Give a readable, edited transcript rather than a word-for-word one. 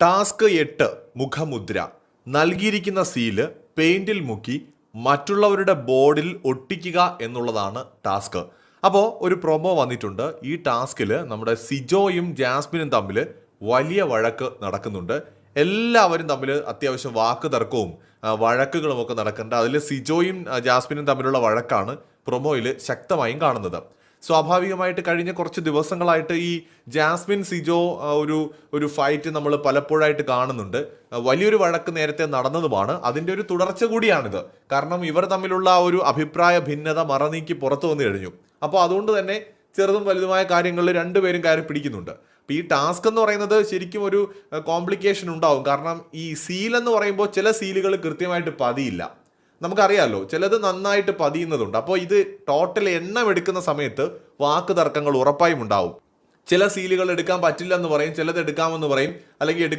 Task 8 മുഖമുദ്ര നൽകിയിരിക്കുന്ന seal പെയിന്റിൽ മുക്കി മറ്റുള്ളവരുടെ ബോർഡിൽ ഒട്ടിക്കുക എന്നുള്ളതാണ് ടാസ്ക്. അപ്പോൾ ഒരു പ്രൊമോ വന്നിട്ടുണ്ട്. ഈ ടാസ്കിൽ നമ്മുടെ സിജോയും ജാസ്മിനും തമ്മിൽ വലിയ വഴക്ക് നടക്കുന്നുണ്ട്. എല്ലാവരും തമ്മിൽ അത്യാവശ്യം വാക്ക് തർക്കവും വഴക്കുകളും ഒക്കെ നടക്കുന്നുണ്ട്. അതിൽ സിജോയും ജാസ്മിനും തമ്മിലുള്ള വഴക്കാണ് പ്രൊമോയിൽ ശക്തമായും കാണുന്നത്. സ്വാഭാവികമായിട്ട് കഴിഞ്ഞ കുറച്ച് ദിവസങ്ങളായിട്ട് ഈ ജാസ്മിൻ സിജോ ഒരു ഫൈറ്റ് നമ്മൾ പലപ്പോഴായിട്ട് കാണുന്നുണ്ട്. വലിയൊരു വഴക്ക് നേരത്തെ നടന്നതുമാണ്. അതിൻ്റെ ഒരു തുടർച്ച കൂടിയാണിത്. കാരണം ഇവർ തമ്മിലുള്ള ഒരു അഭിപ്രായ ഭിന്നത മറനീക്കി പുറത്തു വന്നു കഴിഞ്ഞു. അപ്പോൾ അതുകൊണ്ട് തന്നെ ചെറുതും വലുതുമായ കാര്യങ്ങളിൽ രണ്ടുപേരും കയറി പിടിക്കുന്നുണ്ട്. അപ്പോൾ ഈ ടാസ്ക് എന്ന് പറയുന്നത് ശരിക്കും ഒരു കോംപ്ലിക്കേഷൻ ഉണ്ടാവും. കാരണം ഈ സീൽ എന്ന് പറയുമ്പോൾ ചില സീലുകൾ കൃത്യമായിട്ട് പതിയില്ല. നമുക്കറിയാമല്ലോ, ചിലത് നന്നായിട്ട് പതിയുന്നതുണ്ട്. അപ്പോൾ ഇത് ടോട്ടൽ എണ്ണം എടുക്കുന്ന സമയത്ത് വാക്ക് തർക്കങ്ങൾ ഉറപ്പായും ഉണ്ടാവും. ചില സീലുകൾ എടുക്കാൻ പറ്റില്ല എന്ന് പറയും, ചിലത് എടുക്കാമെന്ന് പറയും, അല്ലെങ്കിൽ